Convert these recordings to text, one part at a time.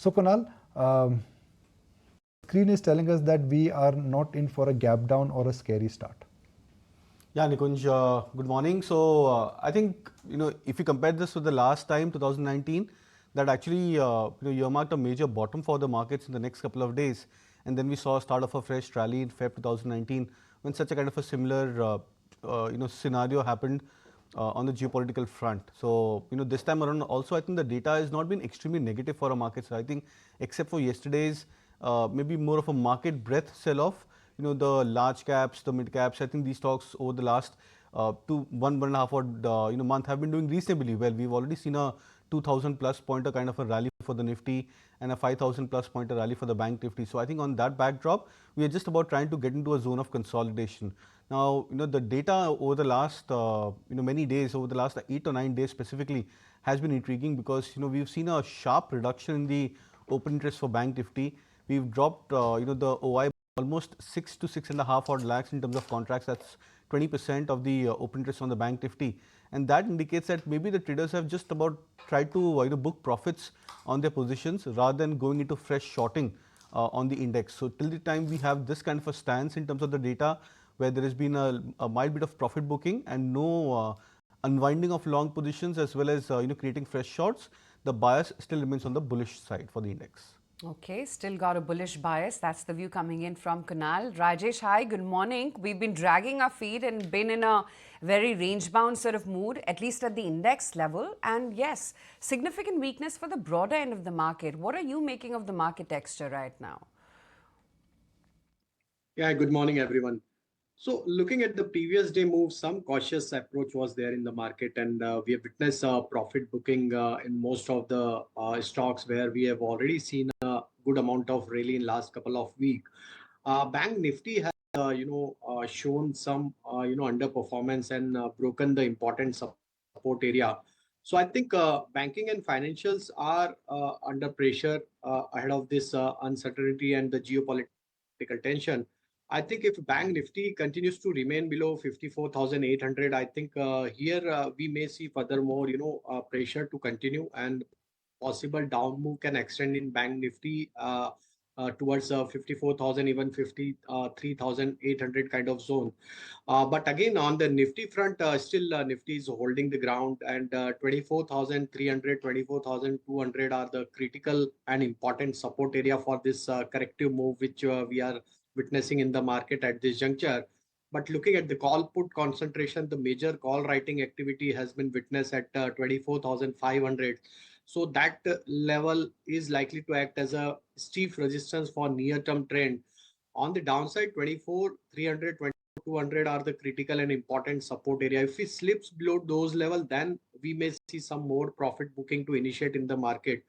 So Kunal, screen is telling us that we are not in for a gap down or a scary start. Yeah, Nikunj, good morning. So I think, if you compare this with the last time, 2019, that actually earmarked a major bottom for the markets in the next couple of days. And then we saw a start of a fresh rally in Feb 2019 when such a kind of a similar scenario happened on the geopolitical front. So, this time around also, I think the data has not been extremely negative for our markets. So I think except for yesterday's maybe more of a market breadth sell-off, the large caps, the mid caps, I think these stocks over the last one and a half odd month have been doing reasonably well. We've already seen a 2000 plus pointer kind of a rally for the Nifty and a 5000 plus pointer rally for the Bank Nifty. So I think on that backdrop, we are just about trying to get into a zone of consolidation. Now, the data over the last many days, over the last 8 or 9 days specifically, has been intriguing because we've seen a sharp reduction in the open interest for Bank Nifty. We've dropped the OI almost 6 to 6.5 odd lakhs in terms of contracts. That's 20% of the open interest on the Bank Nifty, and that indicates that maybe the traders have just about tried to book profits on their positions rather than going into fresh shorting on the index. So till the time we have this kind of a stance in terms of the data, where there has been a mild bit of profit booking and no unwinding of long positions as well as creating fresh shorts, the bias still remains on the bullish side for the index. Okay, still got a bullish bias. That's the view coming in from Kunal. Rajesh, hi, good morning. We've been dragging our feet and been in a very range-bound sort of mood, at least at the index level. And yes, significant weakness for the broader end of the market. What are you making of the market texture right now? Yeah, good morning, everyone. So looking at the previous day move, some cautious approach was there in the market, and we have witnessed profit booking in most of the stocks where we have already seen a good amount of rally in last couple of weeks. Bank Nifty has shown some underperformance and broken the important support area. So I think banking and financials are under pressure ahead of this uncertainty and the geopolitical tension. I think if Bank Nifty continues to remain below 54,800, I think here we may see furthermore, pressure to continue, and possible down move can extend in Bank Nifty towards 54,000, even 53,800 kind of zone. But again, on the Nifty front, still Nifty is holding the ground, and 24,300, 24,200 are the critical and important support area for this corrective move, which we are witnessing in the market at this juncture. But looking at the call put concentration, the major call writing activity has been witnessed at 24,500. So that level is likely to act as a steep resistance for near-term trend. On the downside, 24,300, 24,200 are the critical and important support area. If it slips below those levels, then we may see some more profit booking to initiate in the market.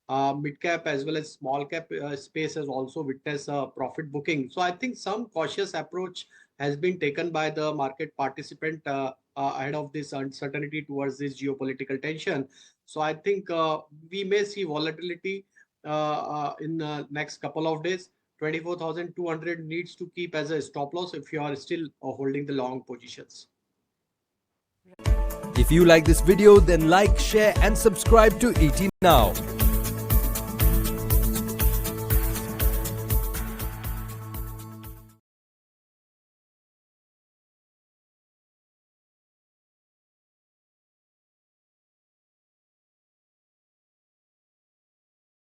Mid cap as well as small cap space has also witnessed profit booking. So I think some cautious approach has been taken by the market participant ahead of this uncertainty towards this geopolitical tension. So I think we may see volatility in the next couple of days. 24,200 needs to keep as a stop loss if you are still holding the long positions. If you like this video, then like, share and subscribe to ET Now.